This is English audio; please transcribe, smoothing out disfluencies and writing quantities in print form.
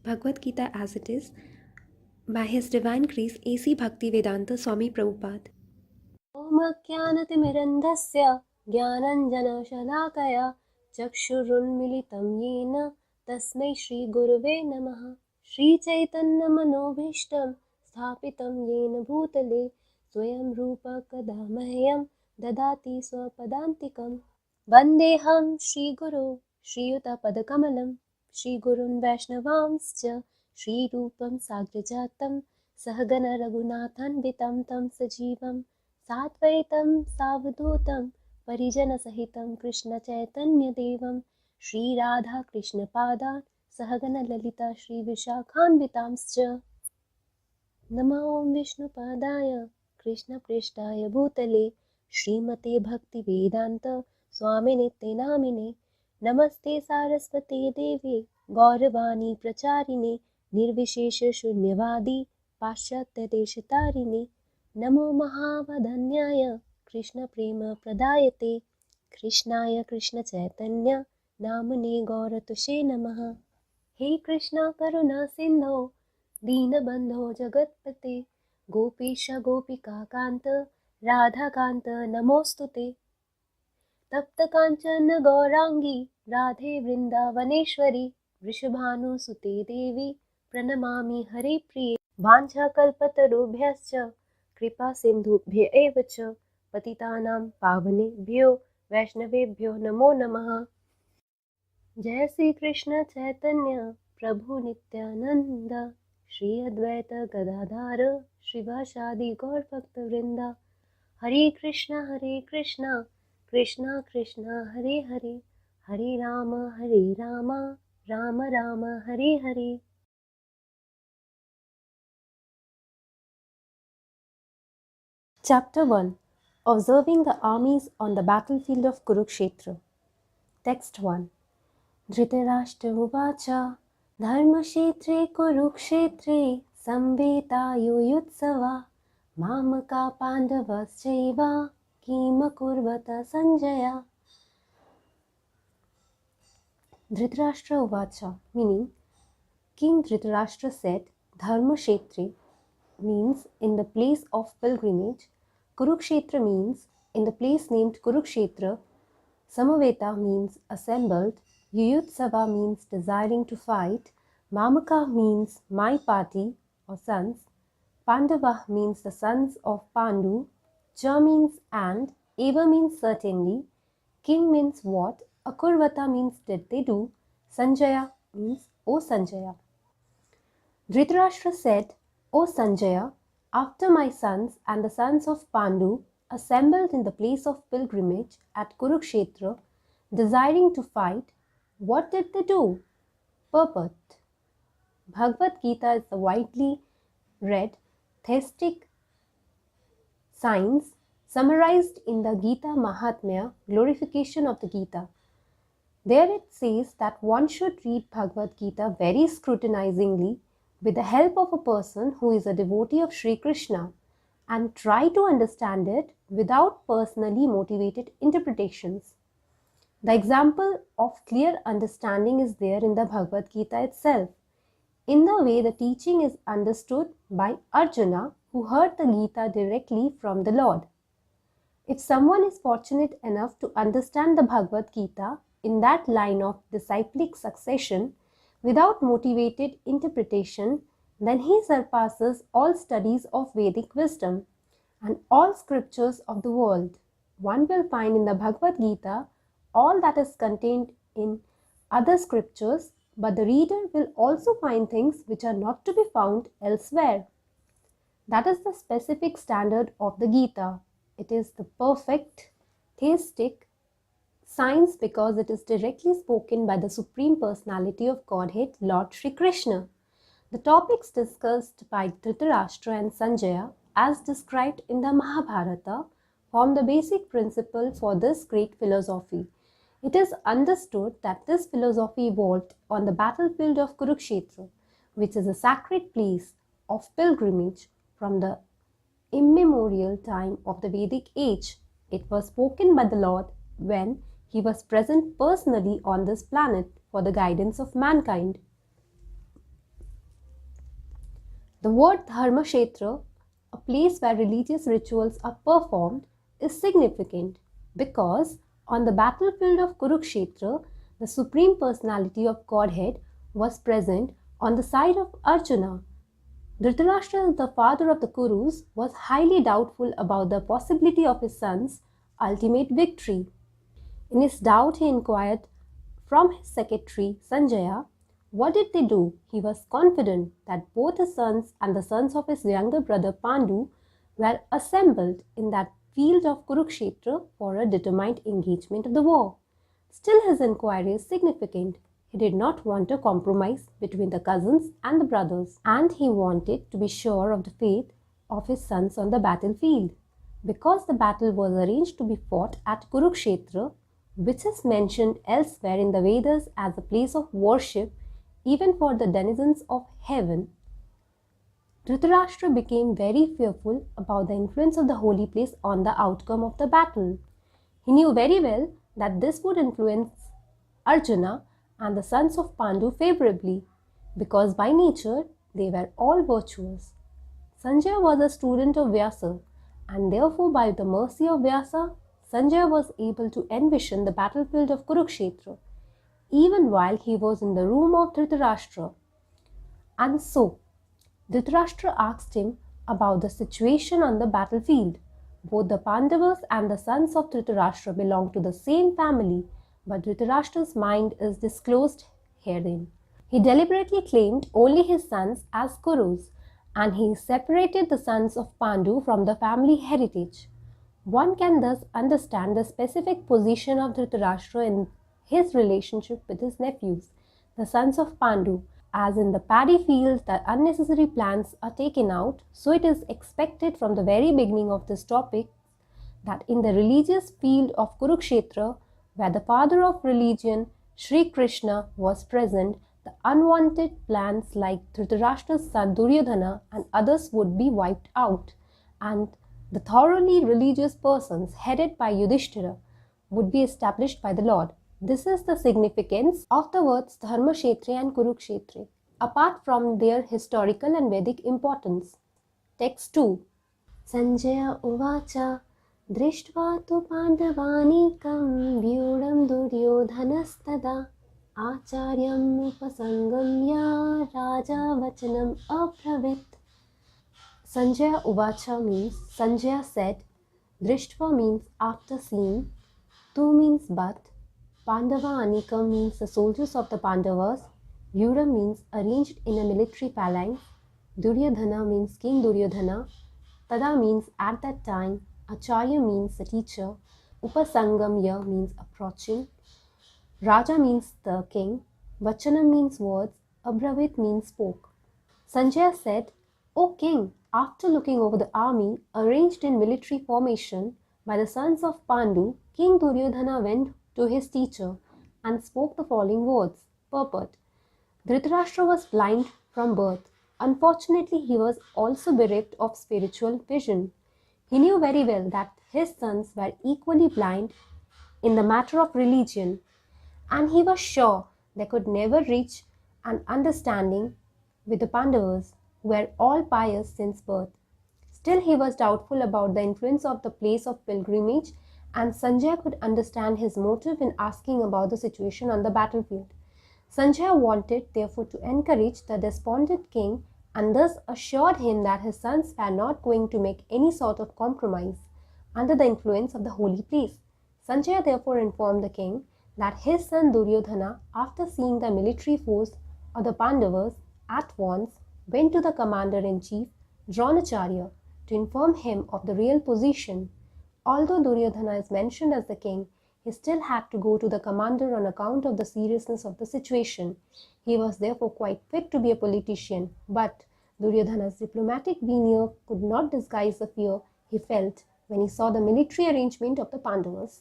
Bhagavad Gita as it is by His Divine Grace A.C. Bhaktivedanta Swami Prabhupada. ॐ ज्ञानतिमिरन्धस्य ज्ञानञ्जनशलाकया चक्षुरुन्मिलितं येन तस्मै श्रीगुरुवे नमः। श्रीचैतन्यमनोभीष्टं स्थापितं येन भूतले स्वयं रूपः कदा मह्यं ददाति स्वपदान्तिकं। वन्देऽहं श्रीगुरो श्रीयुतपदकमलं श्रीगुरुन् वैष्णवांश्च श्रीरूपं साग्रजातं सहगणरघुनाथान्वितं तं सजीवं साद्वैतं सावधूतं परिजनसहितं कृष्णचैतन्यदेवं श्रीराधाकृष्णपादान् सहगणललिता श्रीविशाखान्वितांश्च। नमो विष्णुपादाय कृष्णप्रेष्ठाय भूतले श्रीमते भक्तिवेदान्त स्वामिनिते नामिने। नमस्ते सारस्वते देवे गौरवाणी प्रचारिणे निर्विशेषशून्यवादी पाश्चात्यदेशतारिणे। नमो महावदन्याय कृष्णप्रेमप्रदायते कृष्णाय कृष्णचैतन्य नामने गौरतुषे नमः। हे कृष्ण करुणा सिन्धो दीनबन्धो जगत्पते गोपीश गोपिकान्त राधाकान्त नमोऽस्तुते। तप्तकाञ्चन गौराङ्गी राधे वृन्दावनेश्वरी वृषभानुसुते देवी प्रणमामि हरिप्रिये। वाञ्छाकल्पतरुभ्यश्च कृपा सिन्धुभ्य एव च पतितानां पावनेभ्यो वैष्णवेभ्यो नमो नमः। जय श्री कृष्ण चैतन्य प्रभु नित्यानंद श्री अद्वैत गदाधर श्रीवासादि गौर भक्तवृंद। हरे Krishna Krishna Krishna Hare Hare Hare Ram Ram Ram Hare Hare. Chapter 1. Observing the armies on the battlefield of Kurukshetra. Text 1. Dhritarashtra uvacha dharmashetre kurukshetre samvetayoyutsava mamaka pandavaschaiva kima kurvata sanjaya. Dhritarashtra uvacha, meaning King Dhritarashtra said, Dharmashetre means in the place of pilgrimage, Kurukshetra means in the place named Kurukshetra, Samaveta means assembled, Yuyutsava means desiring to fight, Mamaka means my party or sons, Pandava means the sons of Pandu, Cha means and, Eva means certainly, Kim means what, Akurvata means did they do, Sanjaya means O Sanjaya. Dhritarashtra said, O Sanjaya, after my sons and the sons of Pandu assembled in the place of pilgrimage at Kurukshetra, desiring to fight, what did they do? Purport. Bhagavad Gita is the widely read theistic science summarized in the Gita Mahatmya, glorification of the Gita. There it says that one should read Bhagavad Gita very scrutinizingly with the help of a person who is a devotee of Sri Krishna and try to understand it without personally motivated interpretations. The example of clear understanding is there in the Bhagavad Gita itself, in the way the teaching is understood by Arjuna, who heard the Gita directly from the Lord. If someone is fortunate enough to understand the Bhagavad Gita in that line of disciplic succession without motivated interpretation, then he surpasses all studies of Vedic wisdom and all scriptures of the world. One will find in the Bhagavad Gita all that is contained in other scriptures, but the reader will also find things which are not to be found elsewhere. That is the specific standard of the Gita. It is the perfect theistic science because it is directly spoken by the Supreme Personality of Godhead, Lord Shri Krishna. The topics discussed by Dhritarashtra and Sanjaya, as described in the Mahabharata, form the basic principle for this great philosophy. It is understood that this philosophy evolved on the battlefield of Kurukshetra, which is a sacred place of pilgrimage from the immemorial time of the Vedic age. It was spoken by the Lord when he was present personally on this planet for the guidance of mankind. The word Dharmashetra, a place where religious rituals are performed, is significant because on the battlefield of Kurukshetra, the Supreme Personality of Godhead was present on the side of Arjuna. Dhritarashtra, the father of the Kurus, was highly doubtful about the possibility of his son's ultimate victory. In his doubt, he inquired from his secretary Sanjaya, what did they do? He was confident that both his sons and the sons of his younger brother Pandu were assembled in that field of Kurukshetra for a determined engagement of the war. Still, his inquiry is significant. He did not want a compromise between the cousins and the brothers, and he wanted to be sure of the fate of his sons on the battlefield. Because the battle was arranged to be fought at Kurukshetra, which is mentioned elsewhere in the Vedas as a place of worship even for the denizens of heaven, Dhritarashtra became very fearful about the influence of the holy place on the outcome of the battle. He knew very well that this would influence Arjuna and the sons of Pandu favorably, because by nature they were all virtuous. Sanjaya was a student of Vyasa, and therefore by the mercy of Vyasa, Sanjaya was able to envision the battlefield of Kurukshetra, even while he was in the room of Dhritarashtra. And so, Dhritarashtra asked him about the situation on the battlefield. Both the Pandavas and the sons of Dhritarashtra belong to the same family, but Dhritarashtra's mind is disclosed herein. He deliberately claimed only his sons as Kurus, and he separated the sons of Pandu from the family heritage. One can thus understand the specific position of Dhritarashtra in his relationship with his nephews, the sons of Pandu. As in the paddy field, the unnecessary plants are taken out, so it is expected from the very beginning of this topic that in the religious field of Kurukshetra, where the father of religion, Sri Krishna, was present, the unwanted plants like Dhritarashtra's son Duryodhana and others would be wiped out, and the thoroughly religious persons headed by Yudhishthira would be established by the Lord. This is the significance of the words Dharmashetre and Kurukshetre, apart from their historical and Vedic importance. Text 2. Sanjaya Uvacha Drishtva tu Pandavanikam Vyudam Duryodhanastada Acharyam Upasangamya Raja Vachanam Abravit. Sanjaya Uvacha means Sanjaya said, Drishtva means after seeing, Tu means but, Pandava Anikam means the soldiers of the Pandavas, Vyura means arranged in a military phalanx, Duryodhana means King Duryodhana, Tada means at that time, Acharya means the teacher, Upasangamya means approaching, Raja means the king, Vachanam means words, Abravit means spoke. Sanjaya said, O king, after looking over the army arranged in military formation by the sons of Pandu, King Duryodhana went to his teacher and spoke the following words. Purport. Dhritarashtra was blind from birth. Unfortunately, he was also bereft of spiritual vision. He knew very well that his sons were equally blind in the matter of religion, and he was sure they could never reach an understanding with the Pandavas, who were all pious since birth. Still, he was doubtful about the influence of the place of pilgrimage, and Sanjaya could understand his motive in asking about the situation on the battlefield. Sanjaya wanted, therefore, to encourage the despondent king and thus assured him that his sons were not going to make any sort of compromise under the influence of the holy place. Sanjaya therefore informed the king that his son Duryodhana, after seeing the military force of the Pandavas, at once went to the commander-in-chief, Dronacharya, to inform him of the real position. Although Duryodhana is mentioned as the king, he still had to go to the commander on account of the seriousness of the situation. He was therefore quite fit to be a politician, but Duryodhana's diplomatic veneer could not disguise the fear he felt when he saw the military arrangement of the Pandavas.